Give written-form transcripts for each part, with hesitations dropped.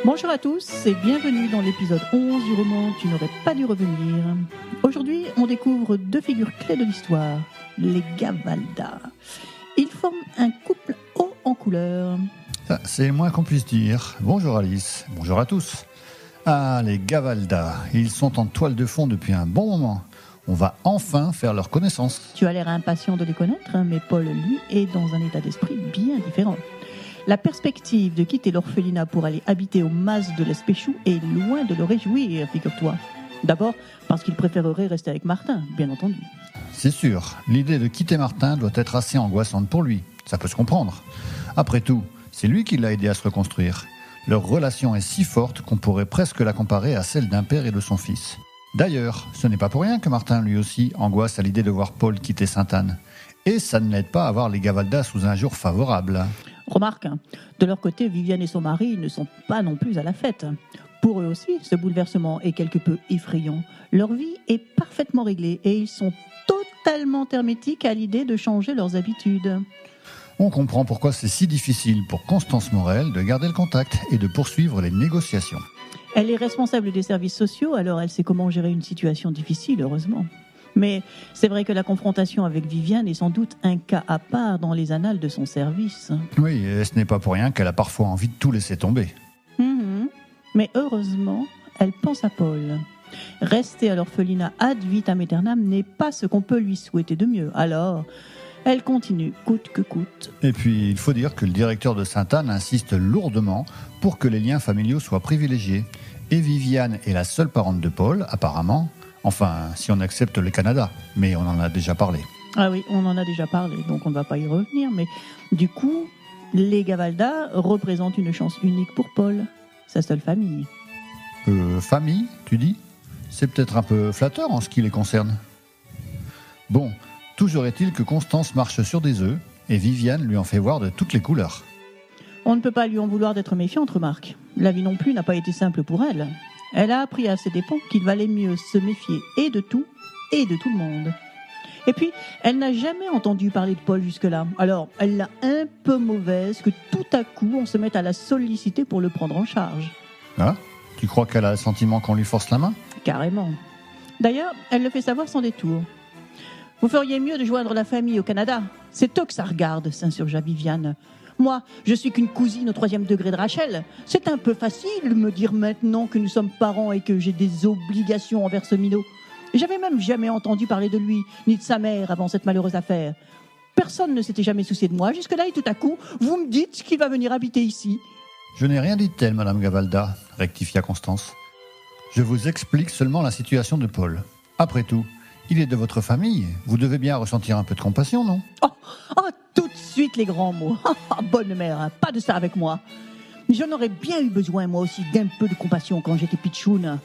Bonjour à tous et bienvenue dans l'épisode 11 du roman Tu n'aurais pas dû revenir. Aujourd'hui, on découvre deux figures clés de l'histoire, les Gavalda. Ils forment un couple haut en couleur. Ça, c'est le moins qu'on puisse dire. Bonjour Alice, bonjour à tous. Ah, les Gavalda, ils sont en toile de fond depuis un bon moment. On va enfin faire leur connaissance. Tu as l'air impatient de les connaître, mais Paul, lui, est dans un état d'esprit bien différent. La perspective de quitter l'orphelinat pour aller habiter au mas de l'Espéchou est loin de le réjouir, figure-toi. D'abord, parce qu'il préférerait rester avec Martin, bien entendu. C'est sûr, l'idée de quitter Martin doit être assez angoissante pour lui. Ça peut se comprendre. Après tout, c'est lui qui l'a aidé à se reconstruire. Leur relation est si forte qu'on pourrait presque la comparer à celle d'un père et de son fils. D'ailleurs, ce n'est pas pour rien que Martin, lui aussi, angoisse à l'idée de voir Paul quitter Sainte-Anne. Et ça ne l'aide pas à voir les Gavalda sous un jour favorable. Remarque, de leur côté, Viviane et son mari ne sont pas non plus à la fête. Pour eux aussi, ce bouleversement est quelque peu effrayant. Leur vie est parfaitement réglée et ils sont totalement hermétiques à l'idée de changer leurs habitudes. On comprend pourquoi c'est si difficile pour Constance Morel de garder le contact et de poursuivre les négociations. Elle est responsable des services sociaux, alors elle sait comment gérer une situation difficile, heureusement. Mais c'est vrai que la confrontation avec Viviane est sans doute un cas à part dans les annales de son service. Oui, et ce n'est pas pour rien qu'elle a parfois envie de tout laisser tomber. Mais heureusement, elle pense à Paul. Rester à l'orphelinat ad vitam aeternam n'est pas ce qu'on peut lui souhaiter de mieux. Alors, elle continue, coûte que coûte. Et puis, il faut dire que le directeur de Sainte-Anne insiste lourdement pour que les liens familiaux soient privilégiés. Et Viviane est la seule parente de Paul, apparemment. Enfin, si on accepte le Canada, mais on en a déjà parlé. Ah oui, on en a déjà parlé, donc on ne va pas y revenir. Mais du coup, les Gavalda représentent une chance unique pour Paul, sa seule famille. Famille, tu dis ? C'est peut-être un peu flatteur en ce qui les concerne. Bon, toujours est-il que Constance marche sur des œufs, et Viviane lui en fait voir de toutes les couleurs. On ne peut pas lui en vouloir d'être méfiante, remarque. La vie non plus n'a pas été simple pour elle. Elle a appris à ses dépens qu'il valait mieux se méfier et de tout le monde. Et puis, elle n'a jamais entendu parler de Paul jusque-là. Alors, elle l'a un peu mauvaise que tout à coup, on se mette à la solliciter pour le prendre en charge. Ah ? Tu crois qu'elle a le sentiment qu'on lui force la main ? Carrément. D'ailleurs, elle le fait savoir sans détour. Vous feriez mieux de joindre la famille au Canada. C'est eux que ça regarde, s'insurgea Viviane. Moi, je suis qu'une cousine au 3e degré de Rachel. C'est un peu facile de me dire maintenant que nous sommes parents et que j'ai des obligations envers ce minot. J'avais même jamais entendu parler de lui, ni de sa mère avant cette malheureuse affaire. Personne ne s'était jamais soucié de moi jusque-là et tout à coup, vous me dites qu'il va venir habiter ici. Je n'ai rien dit de tel, Madame Gavalda, rectifia Constance. Je vous explique seulement la situation de Paul. Après tout, il est de votre famille. Vous devez bien ressentir un peu de compassion, non ? Oh, tout de suite les grands mots. Bonne mère, hein, pas de ça avec moi. J'en aurais bien eu besoin, moi aussi, d'un peu de compassion quand j'étais pitchoune.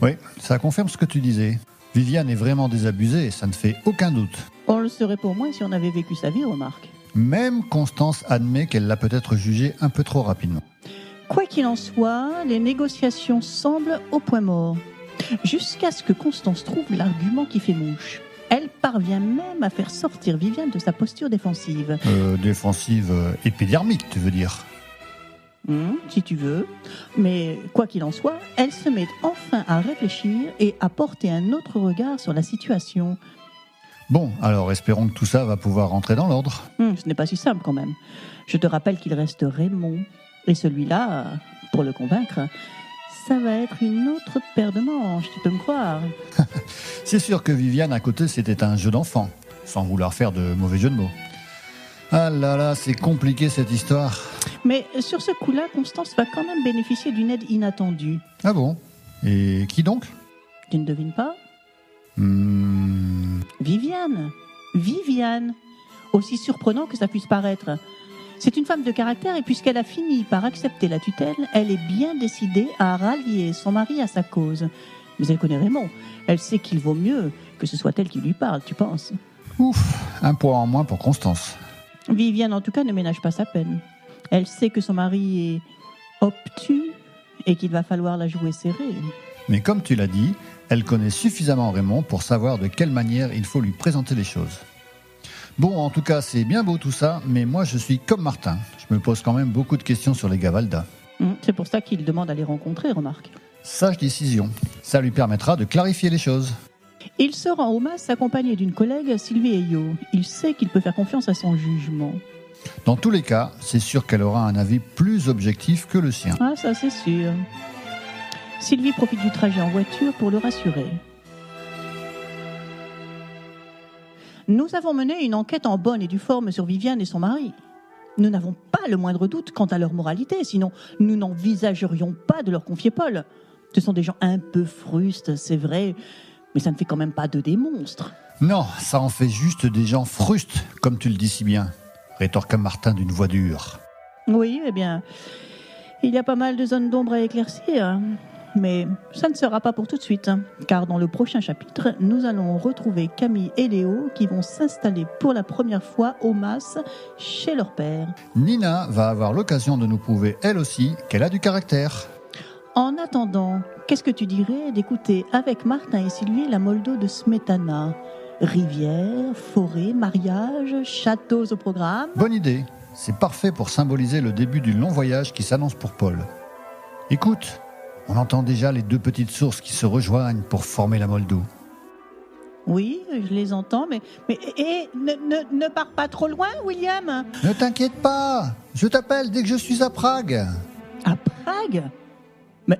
Oui, ça confirme ce que tu disais. Viviane est vraiment désabusée, ça ne fait aucun doute. On le serait pour moi si on avait vécu sa vie, remarque. Même Constance admet qu'elle l'a peut-être jugée un peu trop rapidement. Quoi qu'il en soit, les négociations semblent au point mort. Jusqu'à ce que Constance trouve l'argument qui fait mouche. Elle parvient même à faire sortir Viviane de sa posture défensive. Défensive épidermique, tu veux dire ? Si tu veux. Mais quoi qu'il en soit, elle se met enfin à réfléchir et à porter un autre regard sur la situation. Bon, alors espérons que tout ça va pouvoir rentrer dans l'ordre. Ce n'est pas si simple quand même. Je te rappelle qu'il reste Raymond. Et celui-là, pour le convaincre, ça va être une autre paire de manches, tu peux me croire. C'est sûr que Viviane à côté, c'était un jeu d'enfant, sans vouloir faire de mauvais jeu de mots. Ah là là, c'est compliqué cette histoire. Mais sur ce coup-là, Constance va quand même bénéficier d'une aide inattendue. Ah bon ? Et qui donc ? Tu ne devines pas ? Viviane. Aussi surprenant que ça puisse paraître. C'est une femme de caractère et puisqu'elle a fini par accepter la tutelle, elle est bien décidée à rallier son mari à sa cause. Mais elle connaît Raymond. Elle sait qu'il vaut mieux que ce soit elle qui lui parle, tu penses ? Ouf, un poids en moins pour Constance. Viviane, en tout cas, ne ménage pas sa peine. Elle sait que son mari est obtus et qu'il va falloir la jouer serrée. Mais comme tu l'as dit, elle connaît suffisamment Raymond pour savoir de quelle manière il faut lui présenter les choses. Bon, en tout cas, c'est bien beau tout ça, mais moi je suis comme Martin. Je me pose quand même beaucoup de questions sur les Gavalda. C'est pour ça qu'il demande à les rencontrer, remarque. Sage décision. Ça lui permettra de clarifier les choses. Il se rend au mas accompagné d'une collègue, Sylvie Eyo. Il sait qu'il peut faire confiance à son jugement. Dans tous les cas, c'est sûr qu'elle aura un avis plus objectif que le sien. Ah, ça c'est sûr. Sylvie profite du trajet en voiture pour le rassurer. Nous avons mené une enquête en bonne et due forme sur Viviane et son mari. Nous n'avons pas le moindre doute quant à leur moralité, sinon nous n'envisagerions pas de leur confier Paul. Ce sont des gens un peu frustes, c'est vrai, mais ça ne fait quand même pas d'eux des monstres. Non, ça en fait juste des gens frustes, comme tu le dis si bien, rétorqua Martin d'une voix dure. Oui, eh bien, il y a pas mal de zones d'ombre à éclaircir, mais ça ne sera pas pour tout de suite, car dans le prochain chapitre, nous allons retrouver Camille et Léo qui vont s'installer pour la première fois au mas chez leur père. Nina va avoir l'occasion de nous prouver, elle aussi, qu'elle a du caractère. En attendant, qu'est-ce que tu dirais d'écouter avec Martin et Sylvie la Moldo de Smetana ? Rivière, forêt, mariage, châteaux au programme. Bonne idée, c'est parfait pour symboliser le début du long voyage qui s'annonce pour Paul. Écoute, on entend déjà les deux petites sources qui se rejoignent pour former la Moldo. Oui, je les entends, mais ne pars pas trop loin, William. Ne t'inquiète pas, je t'appelle dès que je suis à Prague. À Prague ? Mais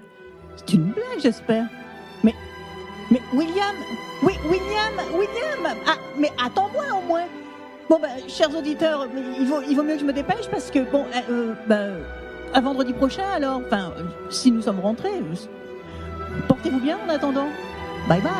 c'est une blague, j'espère. Mais William, oui, William. Ah, mais attends-moi au moins. Bon, chers auditeurs, il vaut mieux que je me dépêche parce que à vendredi prochain alors. Enfin, si nous sommes rentrés, portez-vous bien en attendant. Bye bye.